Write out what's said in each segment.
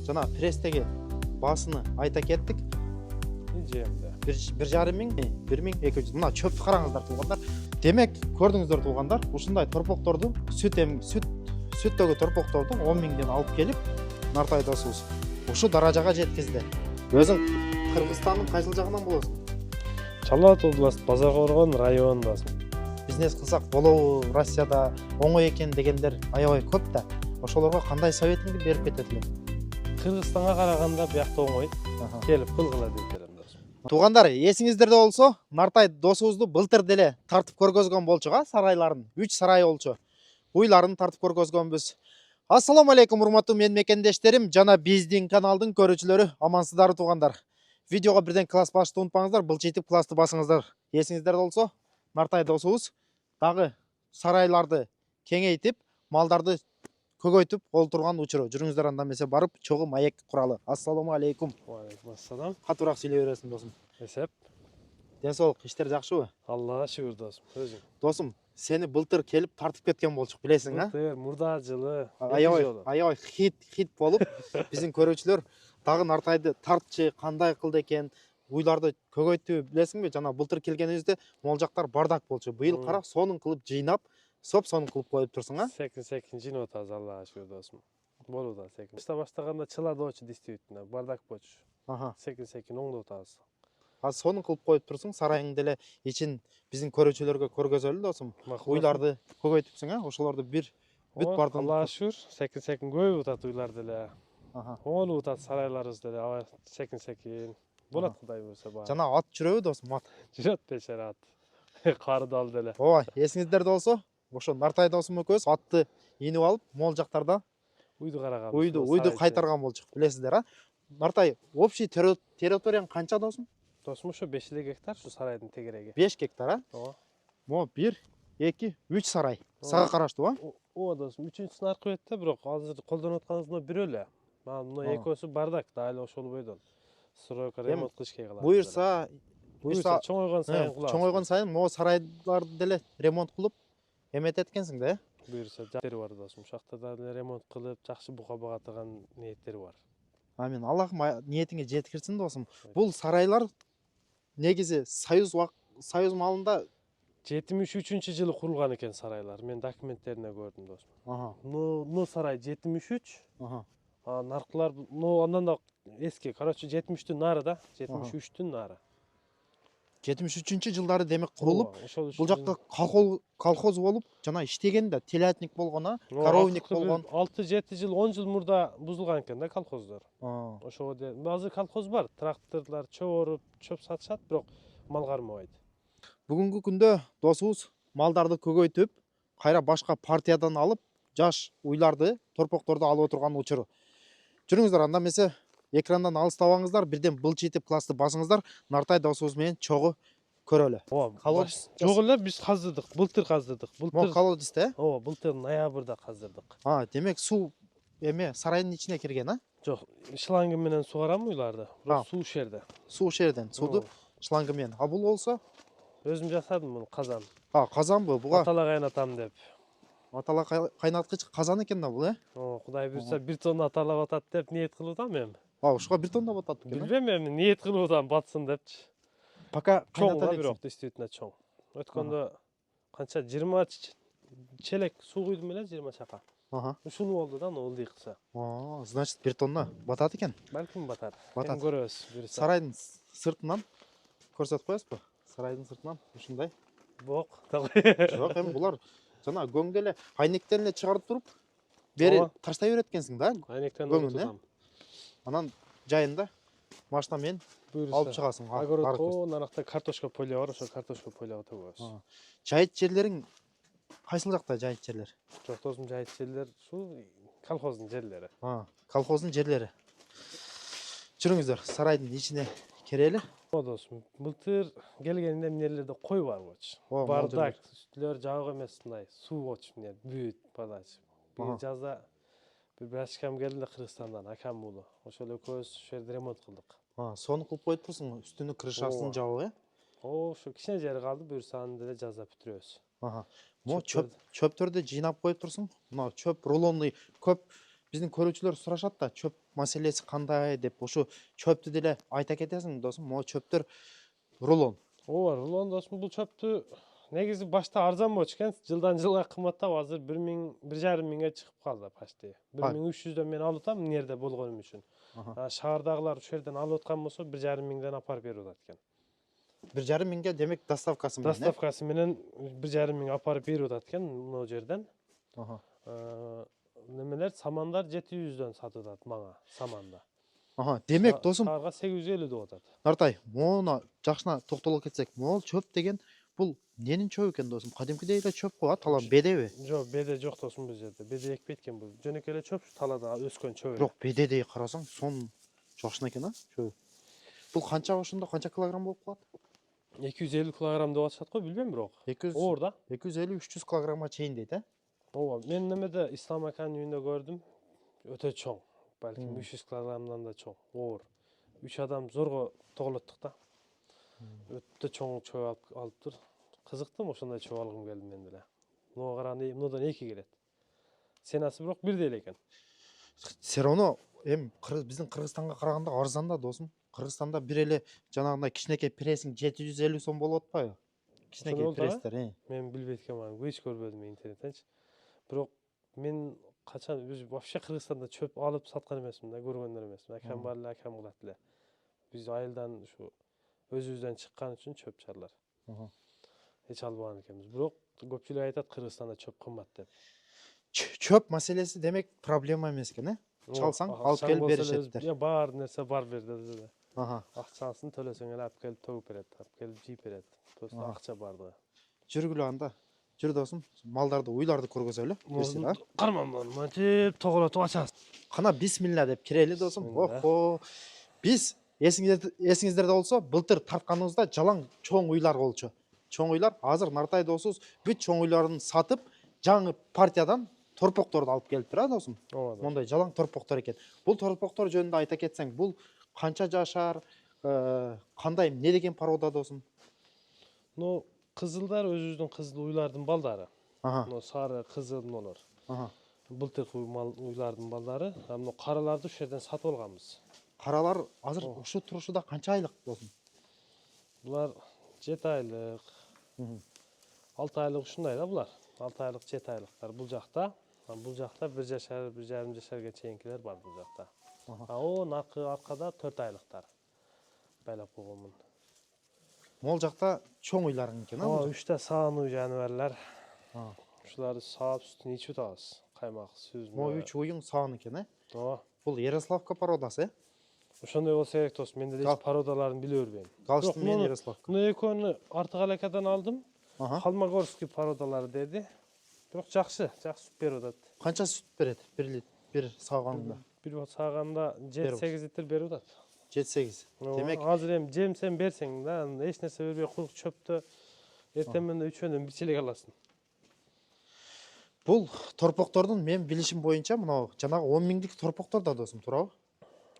жана пресстеги басыны айта кеттик. Жемде. 1,5 миң, 1,200. Мына чөптү караңыздар туугандар. Демек, көрдүңүздөр туугандар, ушундай торпокторду сүттөгү торпокторду 10 миңден алып келип, Нартай досубуз ушу даражага жеткизди. Өзүң Кыргызстандын кайсыл жагынан болосуң? Чаллы Ата областы Базаркоргон районундасың. Бизнес кылсак болобу, Россияда оңой экен дегендер аябай көп да. Ошолорго кандай советиңди берип кетет элең? Кыргызстанга караганда биякта оңой. Келип кылгыла деп берем досум. Туугандар, эсиңиздерде болсо, Нартай досубузду былтыр деле тартып көргөзгөн болчуга, сарайларын, 3 сарай болчу. Уйларын тартып көргөзгөнбүз. Ассаламу алейкум, урматтуу мен мекендештерим жана биздин каналдын көрүүчүлөрү, амансыздарбы туугандар. Видеого бирден класс басты унутпаңыздар, былчытып классты басыңыздар. Эсиңиздерде болсо, Нартай досубуз дагы сарайларды кеңейтип, малдарды көгөйтүп олтурган учуру. Жүрүңүздөр анда эмесе барып, чогуу маек куралы. Ассаламу алейкум. Алейкум ассалам. Катуураак сүйлөй бересиң досум. Эсеп. Ден соолук, иштер жакшыбы? Аллага шүгүр досум. Өзүң. Досум, сени былтыр келип тартып кеткен болчук, билесиң, а? Былтыр, мурда жылы. Аябай хит болуп, биздин көрүүчүлөр дагы Нартайды тартчы, кандай кылды экен, уйларды көгөйттү, билесиңби? Жана былтыр келгенибизде могул жактар бардак болчу. Быйыл кара сонун кылып жыйнап, сонун кылып коюп турсуң, а? Секин жыйнап атабыз, Аллага шүгүр досум. Болууда секин. Баштаганда чыладоочу дистибитине, бардак болчу. Секин оңдоп атабыз. Азыр сонун кылып коюп турсуң, сарайың деле ичин биздин көрүүчүлөргө көргөзөлү досум. Уйларды көгөйтүпсүң, а? Ошолорду бүт бардым. Аллага шүгүр, секин көбөйүп атат уйлар деле. Оңолуп атат сарайларыбыз деле, аба секин. Болот Кудай буйруса баары. Жана ат жүрөбү досум, ат? Жүрөт бечара ат. Кардал деле. Ооба, эсиңиздерде болсо, ошо Нартай досум экөөбүз атты ийнип алып, могул жактарда уйду караган. Уйду кайтарган болчук, билесиздер, а? Нартай, общий территорияң канча досум? Досум ошо 5 гектар, ушу сарайдын тегереги. 5 гектар, а? Ооба. Мо 1, 2, 3 сарай. Сага караштуу, а? Ооба досум, 3-үнчүсүн аркы бетте, бирок азыр колдонуп атканыбыз бирөө эле. Мына экөөсү бардак, дайыл ошол бойдон. Стройка ремонт кылышкай калат. Буюрса чоңойгон сайын кылабыз. Чоңойгон сайын могу сарайларды деле ремонт кылып эметет экенсиң да, э? Буюрса жактары бар досум. Ушакта деле ремонт кылып, жакшы бука багатырган ниеттери бар. Амин. Аллахым ниетиңе жеткирсин досум. Бул сарайлар негизи Союз маалында 73-жылы курулган экен сарайлар. Мен документтерине көрдүм досум. Ну сарай 73. Наркылар андан да эски. Короче, 73-түн нары да, 73-түн нары. 73-жылдары демек курулуп, бул жакта колхоз болуп, жана иштеген да, телятник болгон, а? Коровник болгон. 6-7 жыл, 10 жыл мурда бузулган экен да колхоздор. Ошого азыр колхоз бар, тракторлор чоруп, чөп сатышат, бирок мал кармабайт. Бүгүнкү күндө досубуз малдарды көгөйтүп, кайра башка партиядан алып, жаш уйларды, торпокторду алып отурган учуру. Жүрүңүздөр, анда эмесе экрандан алыстабаңыздар, бирден былчытып классты басыңыздар, Нартай досубуз менен чогуу көрөлү. Ооба. Жок эле, биз каздырдык, былтыр каздырдык. Могу колодецте, э? Ооба, былтыр ноябрда каздырдык. Демек суу сарайдын ичине кирген, а? Жок, шланг менен сугарам уйларды. Бирок суу ишерде. Суу ишерден, сууду шланг менен. А бул болсо өзүм жасадым муну, казан. Казанбы? Буга Атала кайнатам деп. Атала кайнаткыч казан экен да бул, э? Кудай буйрса 1 тонна аталап атат деп ниет кылып атам эми. Ушуга 1 тонна батат экен. Билбейм эми, ниет кылып атам батсын депчи. Пока чоң бирок действительно чоң. Өткөндө канча 20 челек суу куйдум эле, 20 чака. Ушуну болду да, ылдый кылса. Значит 1 тонна батат экен. Балким батар. Эми көрөбүз. Сарайдын сыртынан көрсөтүп коесузбу? Сарайдын сыртынан ушундай. Жок, эми булар жана көңдө эле айнектен эле чыгарып туруп, бери таштай берет экенсиң да? Айнектен көңүн, анан жайында машина менен алып чыгасың. Огородко, наракта картошка поле бар, ошо картошка полега төгөбүз. Жайыт жерлериң кайсыл жакта жайыт жерлер? Жок досум, жайыт жерлер ушул колхоздун жерлери. Колхоздун жерлери. Жүрүңүздөр, сарайдын ичине кирели. Досум, былтыр келгенде эмнелерде кой бар болчу. Бардак, үстүлөр жабык эмес, мындай суу болчу, эмне бүт подача. Бир жазда бир ачкам келди Кыргызстандан, акам уулу. Ошол экөөбүз ошол жерде ремонт кылдык. Сону кылып коюп турсуң, үстүнү крышасын жабып, э? Ошо кичине жери калды, буюрса аны деле жазда бүтүрөбүз. Мо чөптөрдү жыйнап коюп турсуң. Мына чөп рулонный көп биздин көрүүчүлөр сурашат да, чөп маселеси кандай деп. Ошо чөптү деле айта кетесиң досум. Могу чөптөр рулон. Ооба, рулон досум, бул чөптү негизи башта арзан болчу экен, жылдан жылга кымбаттап, азыр 1,5 миңге чыгып калды почти. 1,300дөн мен алып атам мына жерде болгонум үчүн. Шаардагылар ушул жерден алып аткан болсо 1,5 миңден апарып берип атат экен. 1,5 миңге демек доставкасы менен. Доставкасы менен 1,5 миң апарып берип атат экен могу жерден. Немелер, самандар 700дөн сатып атат мага, саманда. Демек досум, Шаарга 850 деп атат. Нартай, моуна жакшына токтоло кетсек, могул чөп деген бул ненин чөбү экен досум? Кадимкидей эле чөп го, талап бедеби? Жок, беде жок досум бул жерде. Беде экпейт экен бул. Жөнөкөй эле чөп, талада өскөн чөп. Бирок бедедей карасаң, сон жакшына экен, чөбү. Бул канча ошондо, канча килограмм болуп калат? 250 килограмм деп атышат го, билбейм бирок. 200, Оор да. 250-300 килограммга чейин дейт, Ооба, мен немеде Ислам аканын үйүндө көрдүм. Өтө чоң. Балким 300 килограммдан да чоң. Оор. 3 адам зорго тоголоттук да. Өтө чоң чөп алыптыр. Кызыктым, ошондой чөп алгым келди мен деле. Муга караганда мындан 2 келет. Ценасы бирок бирдей эле экен. Все равно биздин Кыргызстанга караганда арзан да досум. Кыргызстанда бир эле жанагындай кичинекей прессинг 750 сом болуп атпайбы? Кичинекей пресстер, Мен билбейт экенмин, hiç көрбөдүм интернеттенчи. Бирок мен качан вообще Кыргызстанда чөп алып саткан эмесмин да, көргөндөр эмесмин. Акам бар эле, акам кылат эле. Биз айылдан ушу өзүбүздөн чыккан үчүн чөп чарлар. Эч албаган экенбиз. Бирок көпчүлүк айтат Кыргызстанда чөп кымбат деп. Чөп маселеси демек проблема эмес экен, Чалсаң, алып келип беришеттер. Бар нерсе бар берди. Аха. Акчасын төлөсөң эле алып келип төгүп берет, алып келип жийип берет. Просто акча бардыгы. Жүргүлө анда. Жүр досум, малдарды, уйларды көргөзөлү. Карман мынтип тоголотуп ачасың. Кана бисмилла деп кирели досум. Охо. Биз эсиңиздерде болсо, былтыр тартканыбызда жалаң чоң уйлар болчу. Чоң уйлар, азыр Нартай досубуз бүт чоң уйларын сатып, жаңы партиядан торпокторду алып келиптир, досум. Мондай жалаң торпоктор экен. Бул торпоктор жөнүндө айта кетсең, бул канча жашар, кандай, эмне деген порода досум? Ну, кызылдар өзүбүздүн кызыл уйлардын балдары. Ну, сары, кызыл нолор. Былтыркы уйлардын балдары. Мына караларды ушул жерден сатып алганбыз. Каралар азыр ушу турушуда канча айлык досум? Булар 7 айлык, 6 айлык ушундай да булар. 6 айлык, 7 айлыктар бул жакта. Бул жакта 1 жашар, 1,5 жашарга чейинкилер бар бул жакта. О, наркы аркада 4 айлыктар. Байлап койгонмун. Мол жакта чоң уйларың экен, 3 та саануу жаныбарлар. Ушуларды саап сүтүн ичип атабыз. Каймак, сүз. Могу 3 уюң саан экен, Ооба. Бул Ярославка породасы, Ошондой болсо керек досум. Мен деле породаларын биле бербейм. Галштин менен Ярославка. Мына экөөнү артык алакадан алдым. Холмогорский породалары деди. Бирок жакшы сүт берип атат. Канча сүт берет бир сааганда? Бир сааганда 7-8 литр берип атат. 7-8. Демек, азыр эми жемсем берсең да, эч нерсе бербей курук чөптө эртең менен үчөөнөн бир челек аласың. Бул торпоктордун мен билишим боюнча мына жанагы 10 миңдик торпоктор да досум, туурабы?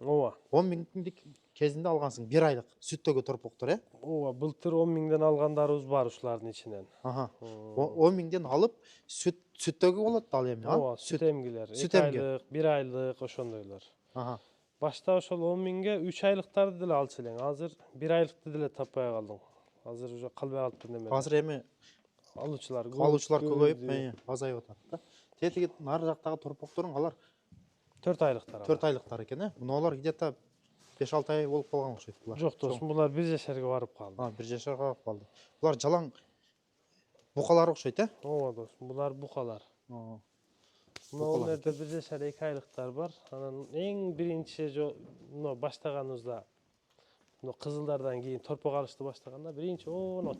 Ооба. 10 миңдик кезинде алгансың, 1 айлык сүттөгү торпоктор, Ооба, былтыр 10 миңден алгандарыбыз бар ушулардын ичинен. 10 миңден алып сүттөгү болот да ал эми, Ооба, сүт эмгилер. 2 айлык, 1 айлык ошондойлор. Башта ошол 10 миңге 3 айлыктарды деле алчу элең. Азыр 1 айлыкты деле таппай калдым. Азыр уже калбай калыптыр неме. Азыр эми алуучулар көбөйүп, азайып атат да. Тетиги нары жактагы торпокторуң алар 4 айлыктар. 4 айлыктар экен, Муналар где-то 5-6 ай болуп калган окшойт булар. Жок досум, булар 1 жашарга барып калды. 1 жашарга барып калды. Булар жалаң букалар окшойт, Ооба досум, булар букалар. Мына жерде 1 жашар 2 айлыктар бар. Анан эң биринчи баштаганыбызда кызылдардан кийин торпок алышты баштаганда биринчи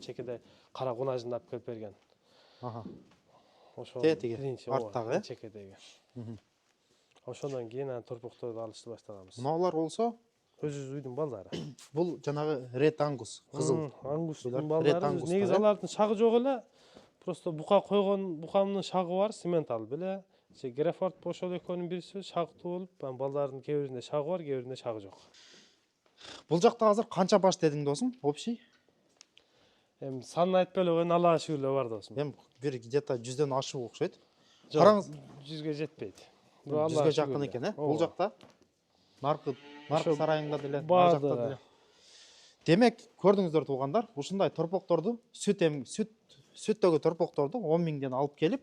чекеде кара кунажынды алып келип берген. Ошо биринчи арттагы, чекедеги. Ошондон кийин торпокторду алышты баштаганбыз. Муналар болсо өзүбүз үйдүн балдары. Бул жанагы Ред Ангус, кызыл ангустун балдары. Негизи алардын шагы жок эле. Просто бука койгон букамдын шагы бар, сементал беле. Грефорд ошол экөөнүн бириси шагтуу болуп, балдардын кээ биринде шагы бар, кээ биринде шагы жок. Бул жакта азыр канча баш дедиң досум? Общий? Эми санын айтпай эле коеюн, Аллага шүгүрлөр бар досум. Эми бир где-то 100дөн ашык окшойт. Караңыз, 100ге жетпейт. 100ге жақын екен, бұл жақта нарық сарайында деле, нар жақта деле. Демек, көрдіңіздер туғандар, ушундай торпокторду, сүттөгү торпокторду 10 миңден алып келип,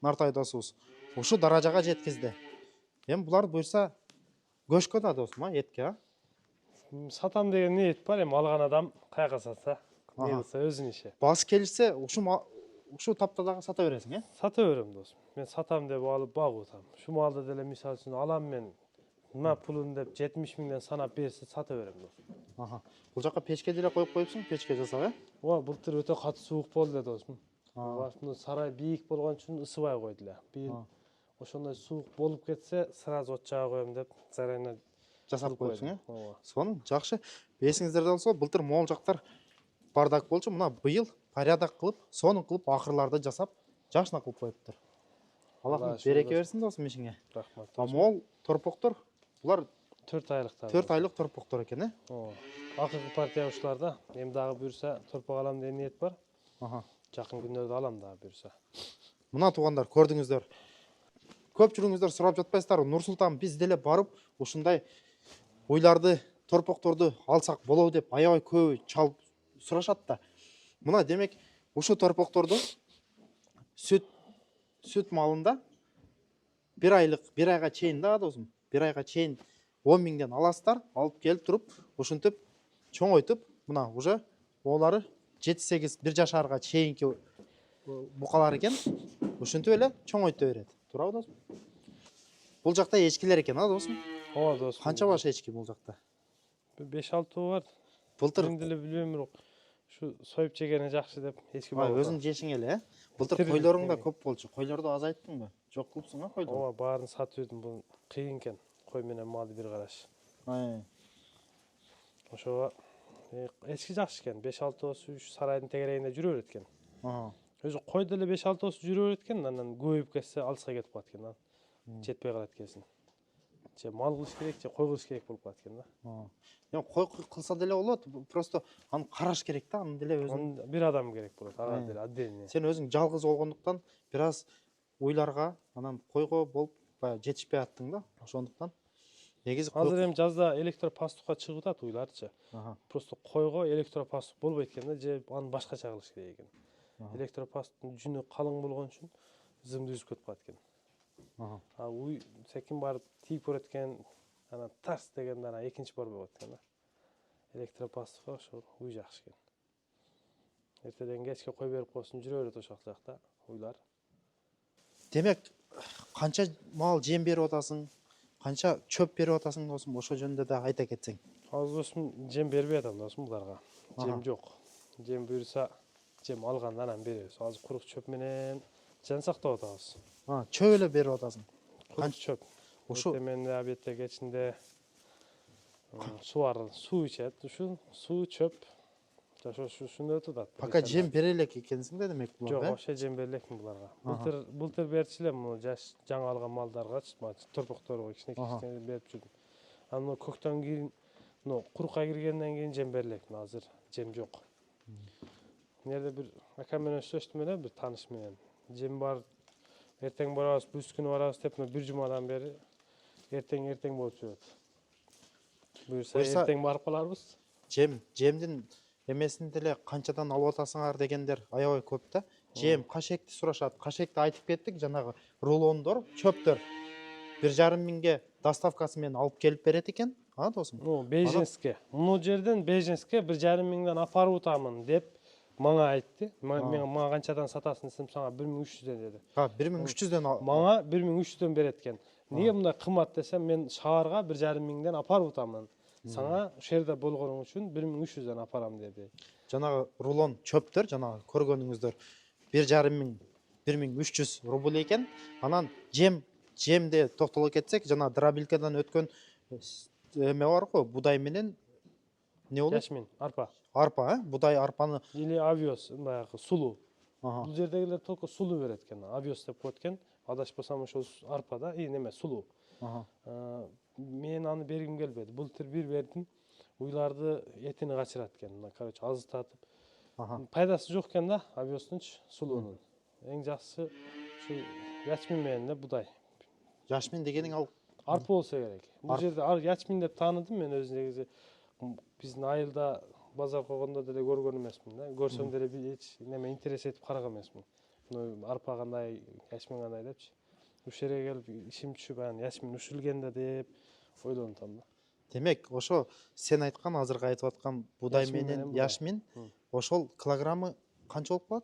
Нартай досубуз ушу даражага жеткизди. Эми булар буйрса көчкө да досум, этке, Сатам деген ниет бар, эми алган адам каяка сатса, не кылса өзүнүн иши. Басы келишсе, ушу тапта дагы сата бересиң, Сата берем досум. Мен сатам деп алып багып атам. Шу малды деле мисалы үчүн алам мен. Мына пулун деп 70 миңден санап берсе сата берем досум. Бул жака печке деле коюп коюпсуң, печке жасап, Ооба, былтыр өтө катуу суук болду досум. Башында сарай бийик болгон үчүн ысыбай койду эле. Бийил ошондой суук болуп кетсе, сразу от жага коем деп зарайына жасап коюпсуң, Ооба. Сонун жакшы. Эсиңиздерде болсо, былтыр могул жактар бардак болчу, мына быйыл порядок кылып, сонун кылып, акырларды жасап, жакшына кылып коюптур. Аллах береке берсин досум ишиңе. Рахмат. Могул торпоктор, булар 4 айлыктар. 4 айлык торпоктор экен, Ооба. Акыркы партия ушуларда. Эми дагы буйрса торпок алам деген ниет бар. Жакын күндөрдө алам дагы буйрса. Мына туугандар, көрдүңүздөр. Көпчүлүгүңүздөр сурап жатпайсыздарбы? Нур-Султан биз деле барып, ушундай уйларды, торпокторду алсак болобу деп аябай көбү чалып сурашат да. Мына демек, ушу торпокторду сүт малында 1 айга чейин да досум, 1 айга чейин 10 миңден аласыздар, алып келип туруп, ушинтип чоңойтуп, мына уже олары 7-8 1 жашарга чейинки букалар экен, ушинтип эле чоңойто берет. Туурабы досум? Бул жакта эчкилер экен, досум? Ооба досум. Канча баш эчки бул жакта? 5-6 бар. Былтыр Мен деле билбейм, бирок ушу союп жегени жакшы деп эчки бар. Өзүң жешиң эле, Былтыр койлоруң да көп болчу. Койлорду азайттыңбы? Жок кылыпсың, койлорду? Ооба, баарын сатып жибердим. Бул кыйын экен. Кой менен малды бир караш. Ошого эчки жакшы экен. 5-6 осу сарайдын тегерегинде жүрө берет экен. Өзү кой деле 5-6 осу жүрө берет экен, анан көбөйүп кетсе алыска кетип калат экен. Жетпей калат экенсин. Же мал кылыш керек, же кой кылыш керек болуп калат экен да. Эми кой кылса деле болот, просто аны караш керек да, аны деле өзүң. Бир адам керек болот, ага деле отдельный. Сен өзүң жалгыз болгондуктан бир аз уйларга, анан койго болуп баягы жетишпей аттың да, ошондуктан. Негизи азыр эми жазда электропастукка чыгып атат уйларчы. Просто койго электропастук болбойт экен да, же аны башкача кылыш керек экен. Электропастуктун жүнү калың болгон үчүн зымды үзүп кетип калат экен. Уй секин барып тийип көрөт экен, анан тарс дегенде анан экинчи барбай коет экен да. Электропастукка ошо уй жакшы экен. Эртеден кечке кой берип койсун, жүрө берет ошол жакта уйлар. Демек, канча мал жем берип атасың, канча чөп берип атасың досум, ошо жөнүндө да айта кетсең. Азыр досум жем бербей атам досум буларга. Жем жок. Жем буйрса, жем алганда анан беребиз. Азыр курук чөп менен жан сактап атабыз. Чөп эле берип атасың. Курук чөп. Ошо менде обедте кечинде суу ичет, ушу суу чөп. Ошондой өтүп атат. Пока жем бере элек экенсиң да демек буларга. Жок, вообще жем бере элекмин буларга. Былтыр берчү элем жаш жаңы алган малдаргачы, торпокторго кичине берип жүрдүм. Анан көктөн кийин, курукка киргенден кийин жем бере элекмин. Азыр жем жок. Нерде бир акам менен сүйлөштүм эле, бир тааныш менен. Жем бар, эртең барабыз, бүс күнү барабыз деп, бир жумадан бери эртең болуп жүрөт. Буйрса эртең барып каларбыз. Жемдин эмесин деле канчадан алып атасыңар дегендер аябай көп да. Жем кашекти сурашат. Кашекти айтып кеттик, жанагы рулондор, чөптөр 1,5 миңге доставкасы менен алып келип берет экен, досум? Беженске. Муну жерден Беженске 1,5 миңден апарып атамын деп мага айтты. Мага канчадан сатасың десем, сага 1300ден деди. 1300ден мага 1300ден берет экен. Эмне мындай кымбат десем, мен шаарга 1,5 миңден апарып атамын. Сага ошол жерде болгоnuң үчүн 1300ден апарам деди. Жанагы рулон чөптөр, жанагы көргөнүңүздөр 1,5 миң 1300 рубль экен. Анан жемде токтоло кетсек, жана дробилкадан өткөн эме бар го, будай менен не болот? Яшмин, арпа. Арпа, будай арпаны или авиос, баягы сулуу. Бул жердегилер только сулуу берет экен. Авиос деп коет экен. Адашпасам ошол арпа да, неме сулуу. Мен аны бергим келбеди. Былтыр бир бердим. Уйларды этини качырат экен. Короче, азытатып. Пайдасы жок экен да, авиостунчу, сулуунун. Эң жакшысы ушу ячмин менен да будай. Жашмин дегенің ал Арпа болса керек. Бул жерде ячмин деп тааныдым мен өзү негизи. Биздин айылда базар койгондо деле көргөн эмесмин да. Көрсөм деле эч неме интерес этип караган эмесмин. Арпа кандай, ячмин кандай депчи. Ушул жерге келип ишим түшүп анан ячмин ушулген да деп ойлонтам да. демек ошо сен айткан азыркы айтып аткан будай Яшмин менен менен будай. яшмин ошол килограммы канча болуп калат?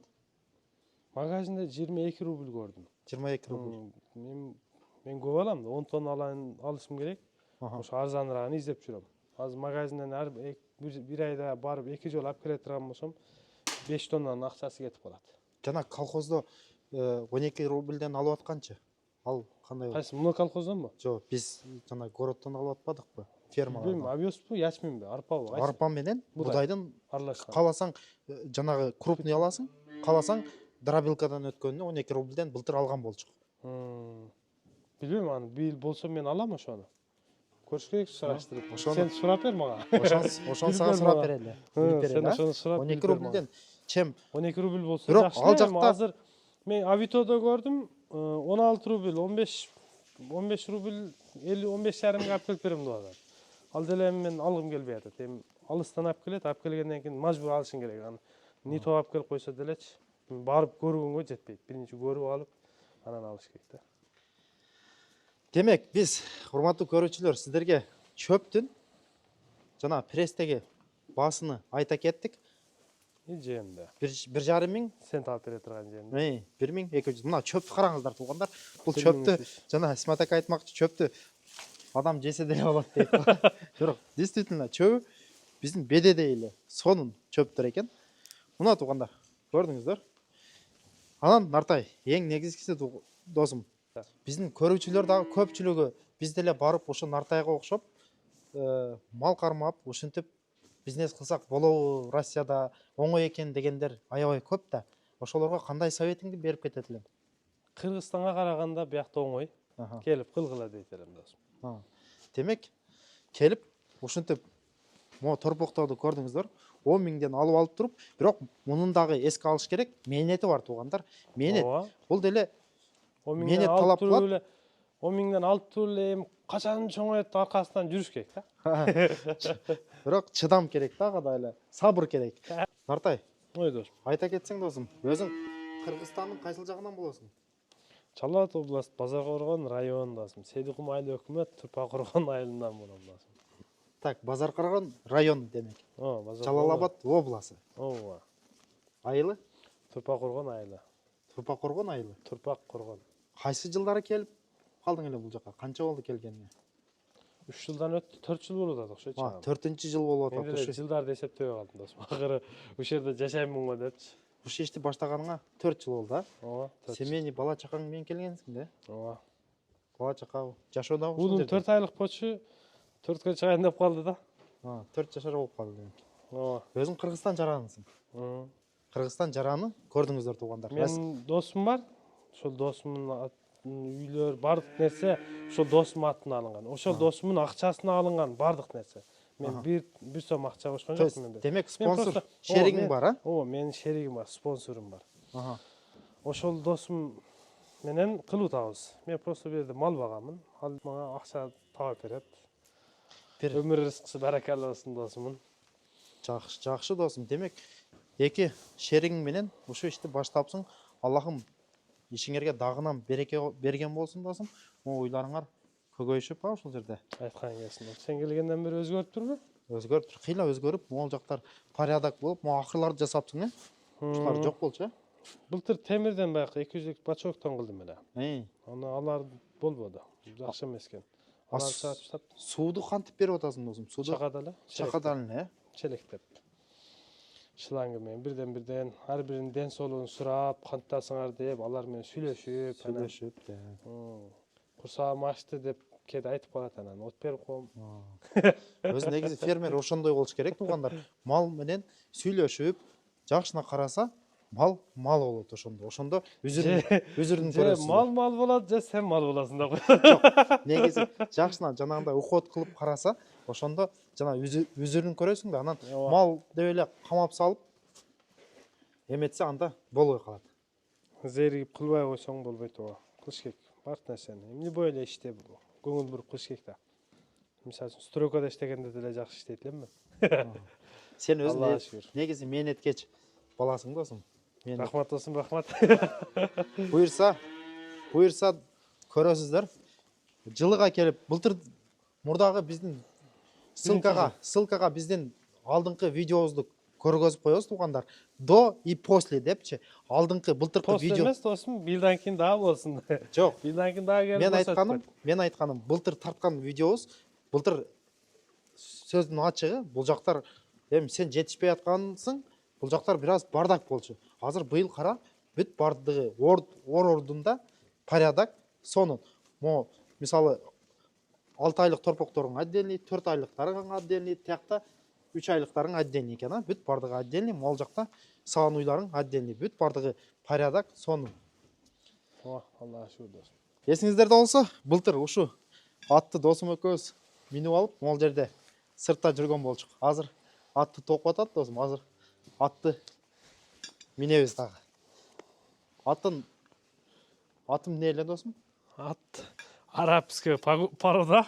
Магазинде 22 рубль көрдүм. 22 рубль. Мен көп алам да, 10 тонна алышым керек. Аха. Ошо арзаныраагын издеп жүрөм. Азыр магазинден бир айда барып 2 жолу алып келе турган болсом 5 тоннанын акчасы кетип калат. Жана колхоздо 12 рубльден алып атканчы? Ал кандай? Кайсы муну колхоздонбу? Жок, биз жана городдон алып атпадыкпы? Билбейм, Фермалардан. авиоспу, ячминби, арпабы? Кайсы? Арпа менен будайдын Аралашкан. кааласаң жанагы крупный аласың, кааласаң дробилкадан өткөнүнө 12 рубльден былтыр алган болчук. Билбейм аны, бийил болсо мен алам ошону. Көрүш керек сураштырып. Ошону- Сен сурап бер мага. Ошону сага сурап берели. Сен ошону сурап 12 рубльден чем 12 рубль болсо Бирок жакшы. ал жакта- Азыр мен Авитодо көрдүм, 16 рубль, 15 рубль, 15 жарымга алып келип берем деп атат. Ал деле мен алгым келбей атат. Эми алыстан алып келгенден кийин мажбур алышың керек аны. Нито алып келип койсо делечи, барып көргөнгө жетпейт. Биринчи көрүп алып, анан алыш керек да. Демек, биз урматтуу көрүүчүлөр сиздерге чөптүн жана пресстеги баасыны айта кеттик. Жемде. 1,5 миң, Сен таап бере турган жемде. 1200. Мына чөптү караңыздар туугандар. Бул 1 чөптү миң жана Исмат ака айтмакчы, чөптү адам жесе деле болот дейт. Бирок действительно чөбү биздин бедеде эле сонун чөптөр экен. Мына туугандар, көрдүңүздөр. Анан Нартай, эң негизгиси досум. Биздин көрүүчүлөр дагы көпчүлүгү биз деле барып ошо Нартайга окшоп мал кармап, ушинтип бизнес кылсак болобу, Россияда оңой экен дегендер аябай көп да. Ошолорго кандай советиңди берип кетет элем? Кыргызстанга караганда биякта оңой. Келип кылгыла дейт элем досум. Демек, келип ушинтип могу торпоктоду көрдүңүздөр. 10 миңден алып туруп, бирок мунун дагы эске алыш керек, мээнети бар туугандар. Мээнет. Бул деле 10 Менет миңден талап алып туруп кылат. эле 10 миңден алып туруп эле эми качан чоңоет аркасынан жүрүш керек да. Бирок чыдам керек да, ага эле сабыр керек. Нартай, Ой досум. айта кетсең досум, өзүң Кыргызстандын кайсыл жагынан болосуң? Чал Ата область, Базар Коргон район досум. Сейдикум айыл өкмөт, Турпа Коргон айылынан болом досум. Так, Базар Коргон район демек. Базар Жалал Абад обласы. Ооба. Айылы? Турпа Коргон айылы. Турпа Коргон айылы. Турпак Коргон. Кайсы жылдары келип калдың эле бул жака? Канча болду келгенине? 3 жылдан өттү, 4 жыл болуп атат окшойт. 4-жыл болуп Мен атат. деле жылдарды эсептебей калдым досум. Акыры ушул жерде жашаймын го депчи. Ушул ишти баштаганыңа 4 жыл болду, а? Ооба. Семейный бала чакаң менен келгенсиң да? Ооба. Бала чака жашоодабы Уулум 4 айлык болчу, 4кө чыгайын деп калды да. 4 жашар болуп калды демек. Ооба. Өзүң Кыргызстан жаранысың. Кыргызстан жараны көрдүңүздөр туугандар. Мен досум бар. Ошол досумдун үйлөр бардык нерсе ошол досумдун атына алынган. Ошол досумдун акчасына алынган бардык нерсе. Мен бир сом акча кошкон жокмун мен. Демек спонсор шеригиң бар, а? Ооба, менин шеригим бар, спонсорум бар. Ошол досум менен кылып атабыз. Мен просто бу жерде мал багамын. Ал мага акча таап берет. Өмүр рызкысы баракалла болсун досумун. Жакшы досум. Демек, эки шеригиң менен ушул ишти баштапсың. Аллахым ишиңерге дагынан береке берген болсун досум. Могу уйларыңар көгөйүшүп, ушул жерде. Айткан келсин. Сен келгенден бери өзгөрүп турбу? Өзгөрүп тур. Кыйла өзгөрүп, могул жактар порядок болуп, могу акырларды жасаптсың, Ушулар жок болчу, Былтыр темирден баягы 200 бачоктон кылдым эле. Аны алар болбоду. Жакшы эмес экен. Алар чыгып таштап. Сууду кантип берип атасың досум? Сууду Чакада эле. чакадан эле, Челектеп. Шланга менен бирден ар биринин ден соолугун сурап, кантасыңар деп, алар менен сүйлөшүп, курсагым ачты деп кээде айтып калат анан от берип коем. Өзү негизи фермер ошондой болуш керек туугандар. Мал менен сүйлөшүп, жакшына караса, мал болот ошондо. Ошондо үзүрүн көрөсүң. Мал болот, же сен мал болосуң да кой. Негизи жакшына жанагындай уход кылып караса, ошондо жана үзүрүн көрөсүң да, анан мал деп эле камап салып эметсе анда болбой калат. Зеригип кылбай койсоң болбойт ооба. Кылыш керек. бар нерсени. Эмне бойло иштеп көңүл буруп кылыш керек да. Мисалы үчүн стройкада иштегенде деле жакшы иштейт элемби? Сен Аллага өзүң шүгүр. негизи мээнеткеч баласың досум. Рахмат досум, рахмат. Буйырса көрөсүздөр. Жылыга келип былтыр мурдагы биздин ссылкага биздин алдыңкы видеобузду көргөзүп коебуз туугандар. До и после депчи. Алдыңкы былтыркы Пост видео. эмес досум, билдан кийин дагы болсун. Жок. Билдан кийин дагы келип Мен айтканым былтыр тарткан видеобуз, былтыр сөздүн ачыгы бул жактар эми сен жетишпей аткансың, бул жактар бир аз бардак болчу. Азыр быйыл кара бүт бардыгы ордунда порядок, сонун. Мо мисалы 6 айлык торпокторуң отдельный, 4 айлыктарың отдельный, тиякта 3 айлыктарың отдельный экен, бүт бардыгы отдельный, могул жакта саан уйларың отдельный, бүт бардыгы порядок, сонун. Аллага шүгүр досум. Эсиңиздерде болсо, былтыр ушу атты досум экөөбүз минип алып, могул жерде сыртта жүргөн болчук. Азыр атты токуп атат досум, азыр атты минебиз дагы. Атым эмне эле досум? Ат арабский порода.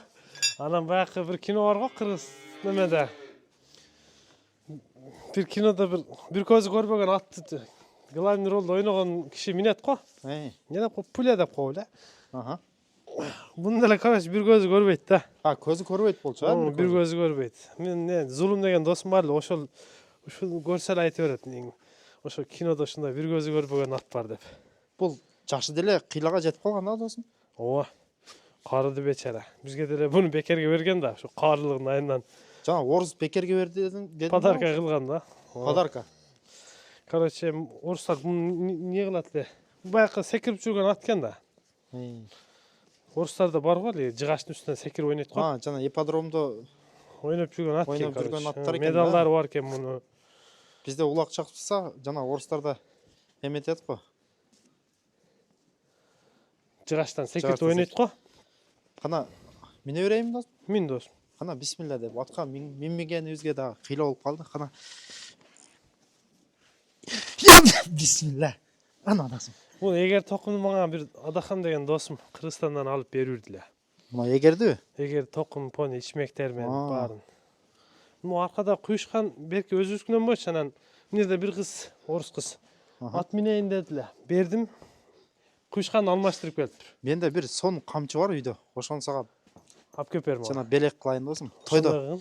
Анан баягы бир кино бар го, кыргыз немеде. Бир кинода бир көзү көрбөгөн атты главный ролду ойногон киши минет го. Не деп коет? Пуля деп коет эле. Мунун деле, короче, бир көзү көрбөйт да. Көзү көрбөйт болчу, бир көзү көрбөйт. Мен Зулум деген досум бар эле, ушул көрсө эле айта берет. Ошо кинодо ушундай бир көзү көрбөгөн ат бар деп. Бул жакшы деле кыйлага жетип калган да досум. Ооба. Карыды бечара. Бизге деле буну бекерге берген да, ушу карылыгын айынан. Жана орус бекерге берди дедим. Подарка кылган да. Подарка. Короче, орустар не кылат эле? Баягы секирип жүргөн ат экен да. Орустарда бар го эле, жыгачтын үстүнөн секирип ойнойт го. Жана ипподромдо ойноп жүргөн ат экен, жүргөн аттар экен. Медалдары бар экен муну. Бизде улак чакса, жана орустарда эметет го. Жыгачтан секирип ойнойт го. Кана мине берейинби досум? Мин досум. Кана бисмилла деп атка минмегенибизге дагы кыйла болуп калды. Кана бисмилла. Ана досум. Бул эгер токумду мага бир Адахан деген досум Кыргызстандан алып берүүрдү эле. Мына эгердиби? Эгер токум, пони, ичмектер менен баарын. Мына аркада куюшкан берки өзүбүзгүнөн болчу, анан эмнеде бир кыз, орус кыз. Ат минейин деди эле. Бердим. Куюшканды алмаштырып келиптир. Менде бир сонун камчы бар үйдө. Ошону сага алып келип берем. жана белек кылайын досум. Тойдо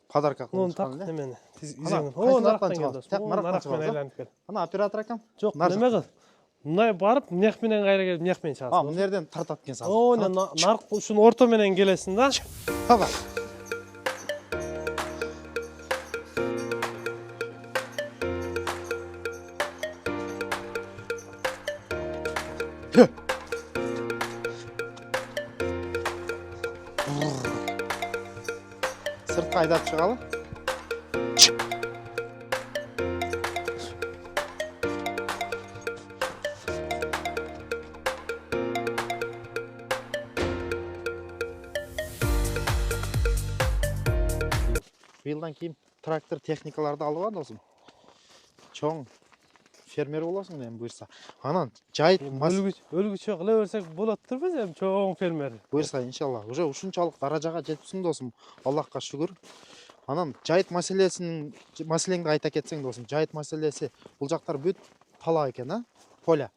подарка кылып. Муну так немени. Изеңин. Нарактан кел досум. Нарактан айланып кел. Ана оператор акам. Жок, неме кыл? Мындай барып, мыяк менен кайра келип, мыяк менен чыгасың. Мына жерден тартат экенсиң. Нарк ушуну орто менен келесиң да. Таба. Сыртка айдап чыгалы. Быйылдан кийин трактор техникаларды алып ал досум. Чоң фермер болосуң эми буйрса. Анан жайыт өлгүчө кыла берсек болот турбуз эми чоң фермер. Буйрса иншалла. Уже ушунчалык даражага жетипсиң досум. Аллахка шүгүр. Анан жайыт маселеңди айта кетсең досум. Жайыт маселеси бул жактар бүт тала экен, а? Поля.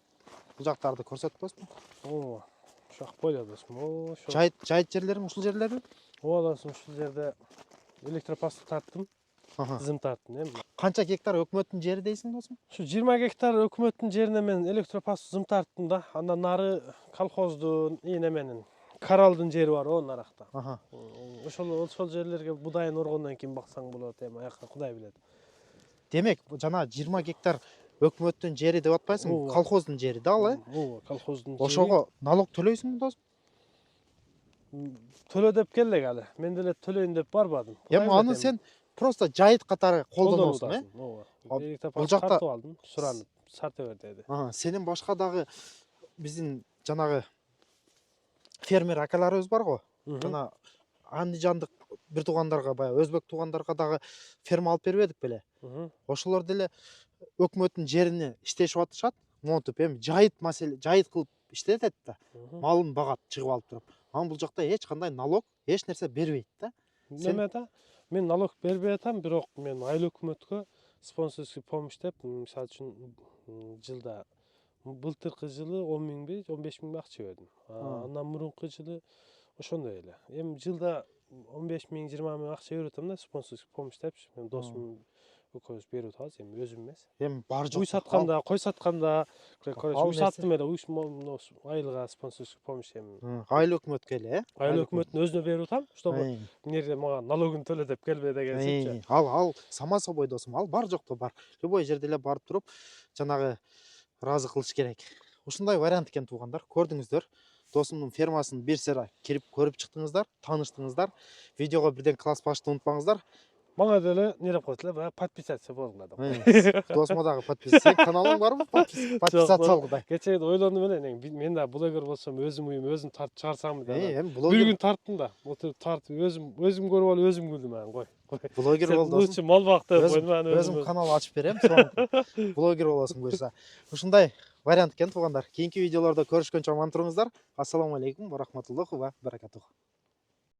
Бул жактарды көрсөт досум. Ооба. Ушак поля досум. Ошо. Жайыт жерлериң ушул жерлерби? Ооба досум, ушул жерде электропосту тарттым. Тизим тарттым эми. Канча гектар өкмөттүн жери дейсиң досум? Ушу 20 гектар өкмөттүн жерине мен электропосту зым тарттым да. Андан нары колхоздун, неменин, Каралдын жери бар, о наракта. Ошол жерлерге будайын оргондон кийин баксаң болот эми, аяка Кудай билет. Демек, жана 20 гектар өкмөттүн жери деп атпайсың, колхоздун жери да ал, Ооба, колхоздун жери. Ошого налог төлөйсүңбү досум? Төлө деп келдик алы. Мен деле төлөйүн деп барбадым. Эми аны сен просто жайыт катары колдоносуң, Ооба. Бул жакта тартып алдым, суранып, сарта бер деди. Сенин башка дагы биздин жанагы фермер акаларыбыз бар го. Жана андижандык бир туугандарга, баягы өзбек туугандарга дагы ферма алып бербедик беле? Ошолор деле өкмөттүн жерине иштешип атышат. Монтип эми жайыт кылып иштетет да. Малын багат чыгып алып туруп. Анан бул жакта эч кандай налог, эч нерсе бербейт да. Неме да? Мен налог бербей атам, бирок мен айыл өкмөткө спонсорский помощь деп, мисалы үчүн жылда былтыркы жылы 10 миңби, 15 миңби акча бердим. Андан мурунку жылы ошондой эле. Эми жылда 15 миң, 20 миң акча берип атам да, спонсорский помощь депчи. Мен досум экөөбүз берип атабыз, эми өзүм эмес. Эми бар жок. Уй сатканда, кой сатканда, Ал уй саттым эле, айылга спонсорский помощь эми. Айыл өкмөткө эле, Айыл өкмөттүн өзүнө берип атам, чтобы эмне мага налогун төлө деп келбе дегенсипчи. Ал сама собой досум, ал бар жокто бар. Любой жерде эле барып туруп, жанагы ыраазы кылыш керек. Ушундай вариант экен туугандар, көрдүңүздөр. Досумдун фермасын бир сыйра кирип көрүп чыктыңыздар, тааныштыңыздар. Видеого бирден класс башты унутпаңыздар. Мага деле не деп коет эле, баягы подписаться болгула деп. Досума дагы подписаться. Каналың барбы? Подписаться алгыдай. Кечээ ойлондум эле, мен да блогер болсом, өзүм уюм, өзүм тартып чыгарсамбы деп. Эми Бир блогер күн тарттым да, отуруп тартып өзүм көрүп алып өзүм күлдүм анан кой. Блогер бол досум. Лучше мал бактып койман Өзүм канал ачып берем, соң блогер болосуң буюрса. Ушундай вариант экен туугандар. Кийинки видеолордо көрүшкөнчө аман туруңуздар. Ассаламу алейкум ва рахматуллахи ва баракатуху.